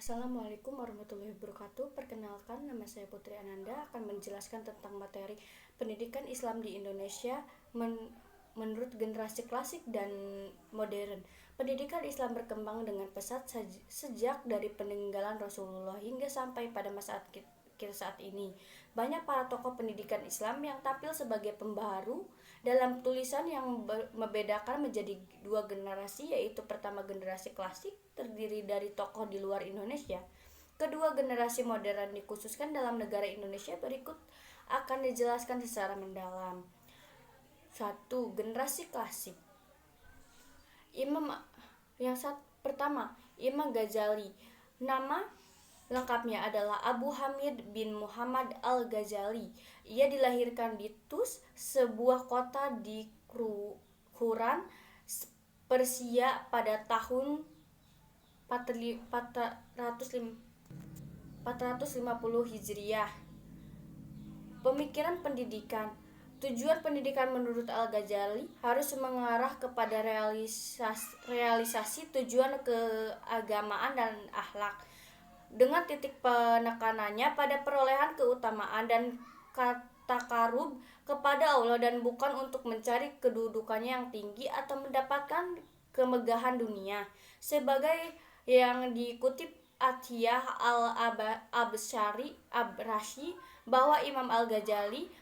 Assalamualaikum warahmatullahi wabarakatuh. Perkenalkan, nama saya Putri Ananda akan menjelaskan tentang materi pendidikan Islam di Indonesia menurut generasi klasik dan modern. Pendidikan Islam berkembang dengan pesat sejak dari peninggalan Rasulullah hingga sampai pada masa kita saat ini. Banyak para tokoh pendidikan Islam yang tampil sebagai pembaharu dalam tulisan yang membedakan menjadi dua generasi, yaitu pertama generasi klasik terdiri dari tokoh di luar Indonesia. Kedua generasi modern dikhususkan dalam negara Indonesia berikut akan dijelaskan secara mendalam. 1. Generasi klasik. Pertama, Imam Ghazali. Nama lengkapnya adalah Abu Hamid bin Muhammad Al-Ghazali. Ia dilahirkan di Tus, sebuah kota di Quran, Persia pada tahun 450 Hijriah. Pemikiran pendidikan. Tujuan pendidikan menurut Al-Ghazali harus mengarah kepada realisasi tujuan keagamaan dan akhlak, dengan titik penekanannya pada perolehan keutamaan dan takarub kepada Allah dan bukan untuk mencari kedudukannya yang tinggi atau mendapatkan kemegahan dunia. Sebagai yang dikutip Atiyah al-Abrashi bahwa Imam Al-Ghazali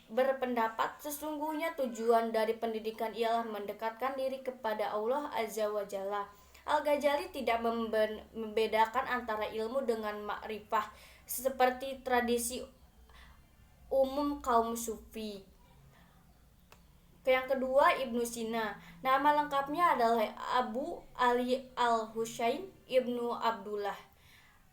berpendapat sesungguhnya tujuan dari pendidikan ialah mendekatkan diri kepada Allah Azza wa Jalla. Al-Ghazali tidak membedakan antara ilmu dengan makrifah seperti tradisi umum kaum sufi. Yang kedua, Ibnu Sina. Nama lengkapnya adalah Abu Ali Al-Husain Ibnu Abdullah.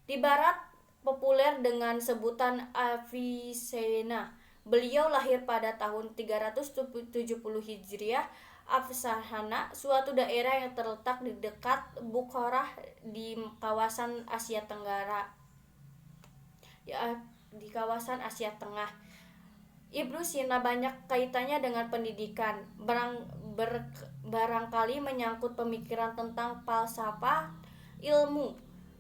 Di barat populer dengan sebutan Avicenna. Beliau lahir pada tahun 370 Hijriah, Afsahana, suatu daerah yang terletak di dekat Bukharah di kawasan Asia Tenggara. Di kawasan Asia Tengah. Ibnu Sina banyak kaitannya dengan pendidikan, barangkali menyangkut pemikiran tentang falsafah ilmu.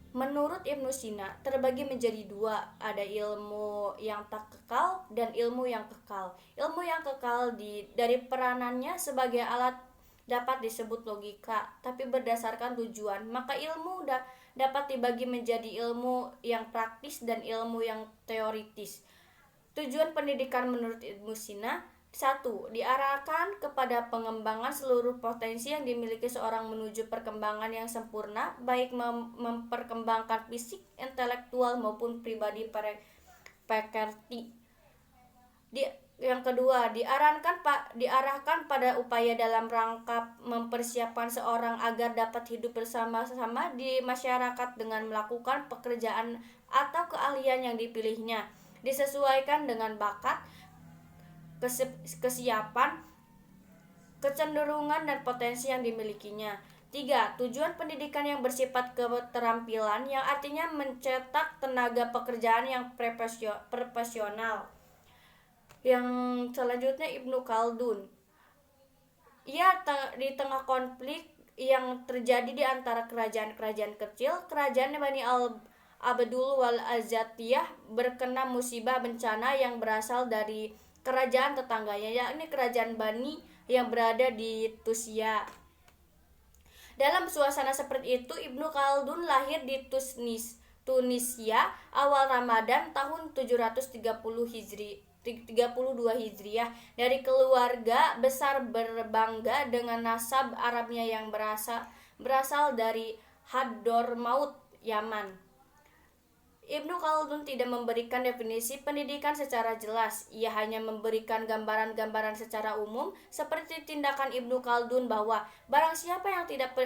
Menurut Ibnu Sina terbagi menjadi dua, ada ilmu yang tak kekal dan ilmu yang kekal. Ilmu yang kekal dari peranannya sebagai alat dapat disebut logika, tapi berdasarkan tujuan, maka ilmu dapat dibagi menjadi ilmu yang praktis dan ilmu yang teoritis. Tujuan pendidikan menurut Ibnu Sina: 1. Diarahkan kepada pengembangan seluruh potensi yang dimiliki seorang menuju perkembangan yang sempurna, baik memperkembangkan fisik, intelektual maupun pribadi pekerti. Yang kedua, diarahkan pada upaya dalam rangka mempersiapkan seorang agar dapat hidup bersama-sama di masyarakat dengan melakukan pekerjaan atau keahlian yang dipilihnya, disesuaikan dengan bakat, kesiapan, kecenderungan dan potensi yang dimilikinya. 3. Tujuan pendidikan yang bersifat keterampilan, yang artinya mencetak tenaga pekerjaan yang profesional. Yang selanjutnya, Ibnu Khaldun. Ia di tengah konflik yang terjadi di antara kerajaan-kerajaan kecil, kerajaan Bani Abdul wal Azatiyah berkena musibah bencana yang berasal dari kerajaan tetangganya, yakni kerajaan Bani yang berada di Tusia. Dalam suasana seperti itu, Ibnu Khaldun lahir di Tunisia awal Ramadan tahun 732 Hijriah dari keluarga besar berbangga dengan nasab Arabnya yang berasal dari Hadramaut, Yaman. Ibnu Khaldun tidak memberikan definisi pendidikan secara jelas. Ia hanya memberikan gambaran-gambaran secara umum, seperti tindakan Ibnu Khaldun bahwa barang siapa yang tidak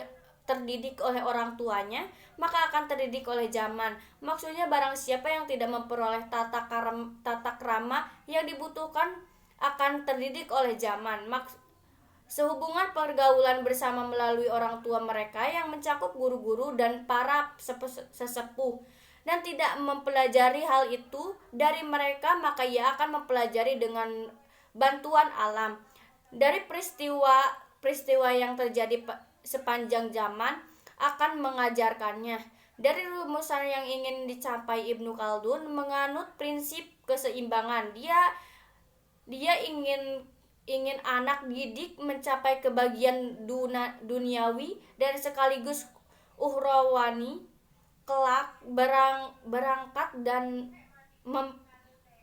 terdidik oleh orang tuanya, maka akan terdidik oleh zaman. Maksudnya barang siapa yang tidak memperoleh tata krama yang dibutuhkan akan terdidik oleh zaman. Sehubungan pergaulan bersama melalui orang tua mereka yang mencakup guru-guru dan para sesepuh, dan tidak mempelajari hal itu dari mereka, maka ia akan mempelajari dengan bantuan alam. Dari peristiwa yang terjadi sepanjang zaman akan mengajarkannya. Dari rumusan yang ingin dicapai Ibnu Khaldun menganut prinsip keseimbangan. Dia ingin anak didik mencapai kebahagiaan duniawi dan sekaligus ukhrawani kelak berangkat dan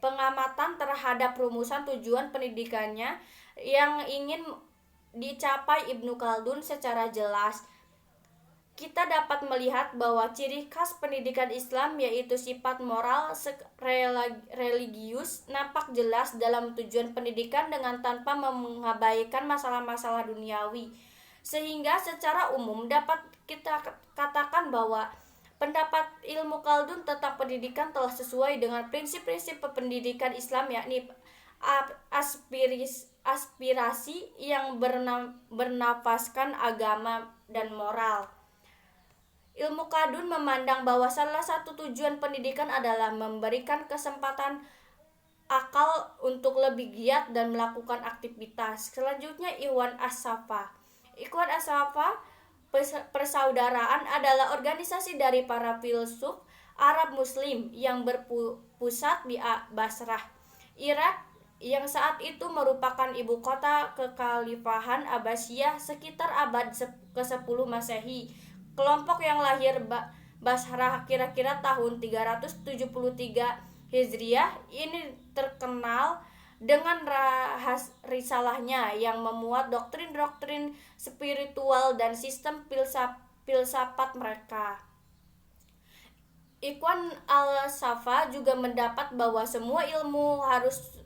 pengamatan terhadap rumusan tujuan pendidikannya yang ingin dicapai Ibnu Khaldun secara jelas. Kita dapat melihat bahwa ciri khas pendidikan Islam yaitu sifat moral religius nampak jelas dalam tujuan pendidikan dengan tanpa mengabaikan masalah-masalah duniawi. Sehingga secara umum dapat kita katakan bahwa pendapat Ilmu Khaldun tentang pendidikan telah sesuai dengan prinsip-prinsip pendidikan Islam, yakni aspirasi yang bernafaskan agama dan moral. Ilmu Khaldun memandang bahwa salah satu tujuan pendidikan adalah memberikan kesempatan akal untuk lebih giat dan melakukan aktivitas. Selanjutnya Ikhwan As-Safa. Ikhwan As-Safa persaudaraan adalah organisasi dari para filsuf Arab Muslim yang berpusat di Basrah, Irak, yang saat itu merupakan ibu kota kekhalifahan Abbasiyah sekitar abad ke-10 Masehi. Kelompok yang lahir Basrah kira-kira tahun 373 Hijriah ini terkenal dengan risalahnya yang memuat doktrin-doktrin spiritual dan sistem filsafat mereka. Ikhwan Al-Safa juga mendapat bahwa semua ilmu harus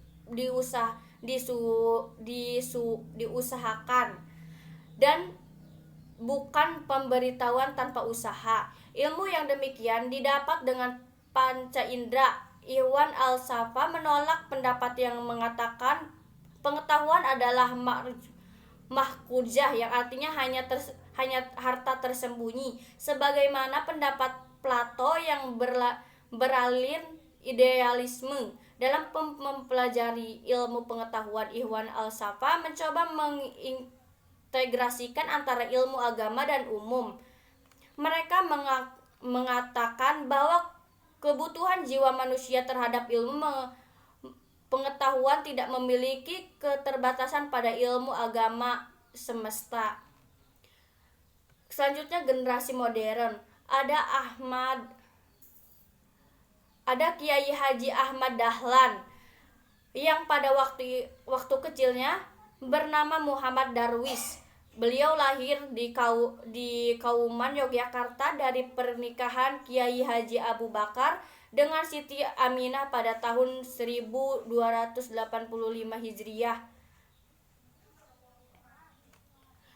diusahakan dan bukan pemberitahuan tanpa usaha. Ilmu yang demikian didapat dengan panca indera. Ikhwan Al-Safa menolak pendapat yang mengatakan pengetahuan adalah mahkujah, yang artinya hanya harta tersembunyi, sebagaimana pendapat Plato yang beralin idealisme. Dalam mempelajari ilmu pengetahuan, Ikhwan Al-Safa mencoba mengintegrasikan antara ilmu agama dan umum. Mereka mengatakan bahwa kebutuhan jiwa manusia terhadap ilmu pengetahuan tidak memiliki keterbatasan pada ilmu agama semesta. Selanjutnya generasi modern. Ada Kiai Haji Ahmad Dahlan yang pada waktu kecilnya bernama Muhammad Darwis. Beliau lahir di Kauman, Yogyakarta dari pernikahan Kiai Haji Abu Bakar dengan Siti Aminah pada tahun 1285 Hijriah.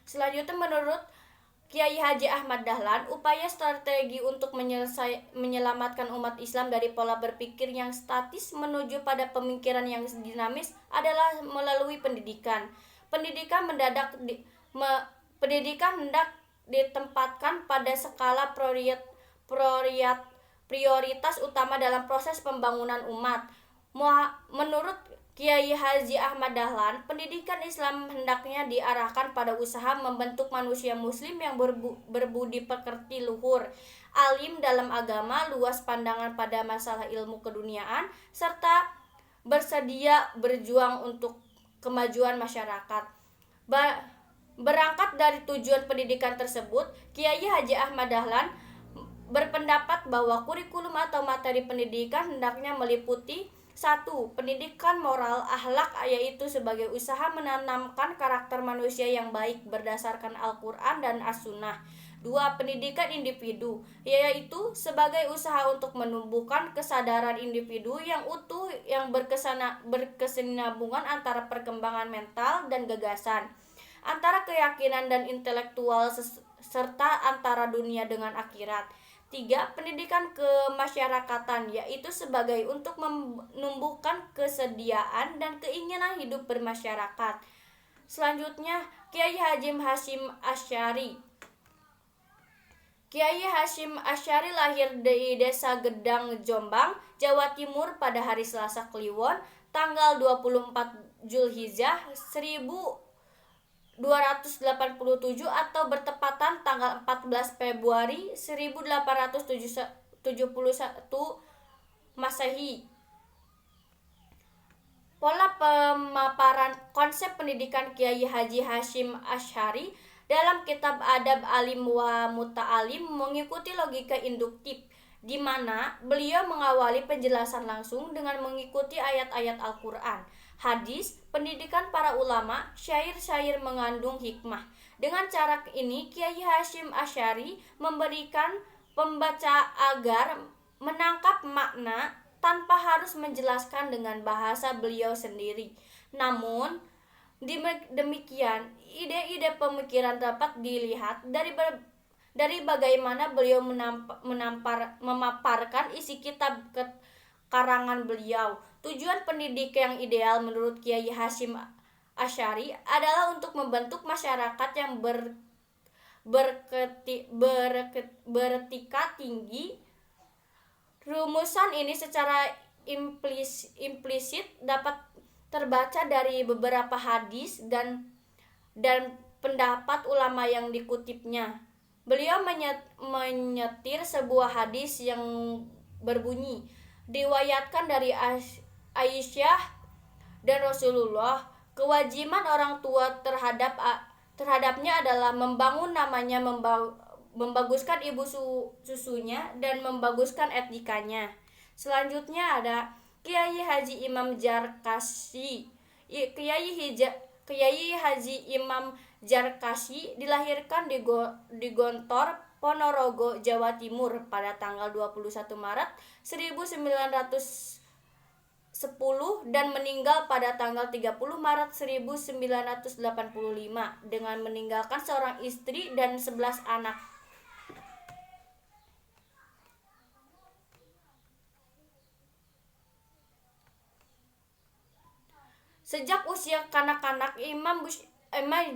Selanjutnya menurut Kiai Haji Ahmad Dahlan, upaya strategi untuk menyelamatkan umat Islam dari pola berpikir yang statis menuju pada pemikiran yang dinamis adalah melalui pendidikan. Pendidikan hendak ditempatkan pada skala prioritas utama dalam proses pembangunan umat. Menurut Kiai Haji Ahmad Dahlan, pendidikan Islam hendaknya diarahkan pada usaha membentuk manusia muslim yang berbudi pekerti luhur, alim dalam agama, luas pandangan pada masalah ilmu keduniaan, serta bersedia berjuang untuk kemajuan masyarakat. Berangkat dari tujuan pendidikan tersebut, Kiai Haji Ahmad Dahlan berpendapat bahwa kurikulum atau materi pendidikan hendaknya meliputi 1. Pendidikan moral akhlak, yaitu sebagai usaha menanamkan karakter manusia yang baik berdasarkan Al-Quran dan As-Sunnah. 2. Pendidikan individu, yaitu sebagai usaha untuk menumbuhkan kesadaran individu yang utuh yang berkesinambungan antara perkembangan mental dan gagasan, antara keyakinan dan intelektual, serta antara dunia dengan akhirat. 3. Pendidikan kemasyarakatan, yaitu sebagai untuk menumbuhkan kesediaan dan keinginan hidup bermasyarakat. Selanjutnya, Kiai Hasyim Asy'ari. Kiai Hasyim Asy'ari lahir di Desa Gedang, Jombang, Jawa Timur pada hari Selasa Kliwon, tanggal 24 Zulhijjah 1442 1287 atau bertepatan tanggal 14 Februari 1871 Masehi. Pola pemaparan konsep pendidikan Kiai Haji Hashim Asy'ari dalam kitab Adab Alim wa Muta'alim mengikuti logika induktif, di mana beliau mengawali penjelasan langsung dengan mengikuti ayat-ayat Al-Quran, hadis, pendidikan para ulama, syair-syair mengandung hikmah. Dengan cara ini, Kiai Hashim Asy'ari memberikan pembaca agar menangkap makna tanpa harus menjelaskan dengan bahasa beliau sendiri. Namun, demikian, ide-ide pemikiran dapat dilihat dari bagaimana beliau memaparkan isi kitab karangan beliau. Tujuan pendidik yang ideal menurut Kiai Hashim Asy'ari adalah untuk membentuk masyarakat yang beretika tinggi. Rumusan ini secara implisit dapat terbaca dari beberapa hadis dan pendapat ulama yang dikutipnya. Beliau menyetir sebuah hadis yang berbunyi, "Diwayatkan dari Aisyah dan Rasulullah, kewajiban orang tua terhadapnya adalah membangun namanya, membaguskan ibu susunya, dan membaguskan etikanya." Selanjutnya ada Kiai Haji Imam Jarkasi. Kiai Haji Imam Jarkasi dilahirkan di Gontor, Ponorogo, Jawa Timur pada tanggal 21 Maret 1910 dan meninggal pada tanggal 30 Maret 1985 dengan meninggalkan seorang istri dan 11 anak. Sejak usia kanak-kanak, Imam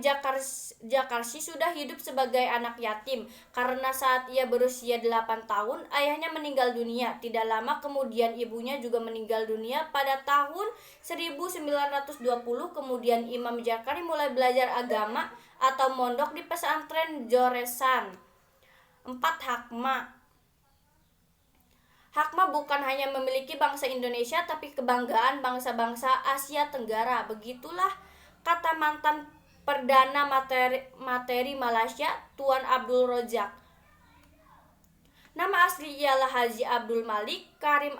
Jarkasi sudah hidup sebagai anak yatim karena saat ia berusia 8 tahun ayahnya meninggal dunia. Tidak lama kemudian ibunya juga meninggal dunia pada tahun 1920. Kemudian Imam Jarkasi mulai belajar agama atau mondok di pesantren Joresan 4 Hakma. Hakma bukan hanya memiliki bangsa Indonesia tapi kebanggaan bangsa-bangsa Asia Tenggara. Begitulah kata mantan Perdana Materi Malaysia, Tuan Abdul Razak. Nama asli ialah Haji Abdul Malik Karim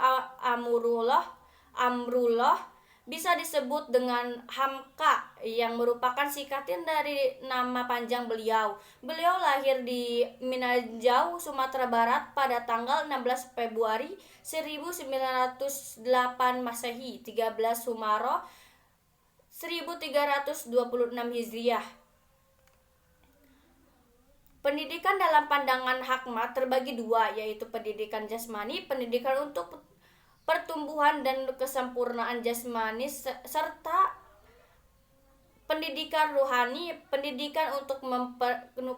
Amrullah, bisa disebut dengan Hamka, yang merupakan singkatan dari nama panjang beliau. Beliau lahir di Minangkabau, Sumatera Barat pada tanggal 16 Februari 1908 Masehi, 13 Sumaro 1326 Hijriah. Pendidikan dalam pandangan Hakma terbagi dua, yaitu pendidikan jasmani, pendidikan untuk pertumbuhan dan kesempurnaan jasmani, serta pendidikan rohani, pendidikan untuk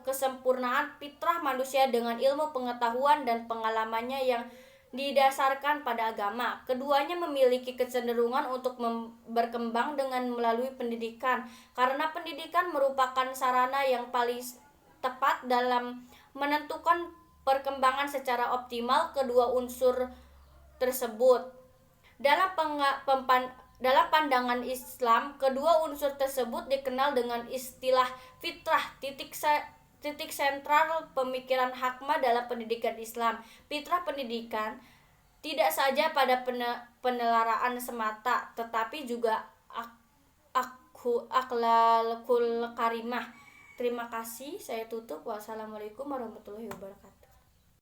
kesempurnaan fitrah manusia dengan ilmu pengetahuan dan pengalamannya yang didasarkan pada agama. Keduanya memiliki kecenderungan untuk berkembang dengan melalui pendidikan, karena pendidikan merupakan sarana yang paling tepat dalam menentukan perkembangan secara optimal kedua unsur tersebut. Dalam pandangan Islam, kedua unsur tersebut dikenal dengan istilah fitrah. Titik sentral pemikiran Hakma dalam pendidikan Islam. Fitrah pendidikan tidak saja pada penelaraan semata, tetapi juga akhlakul karimah. Terima kasih, saya tutup. Wassalamualaikum warahmatullahi wabarakatuh.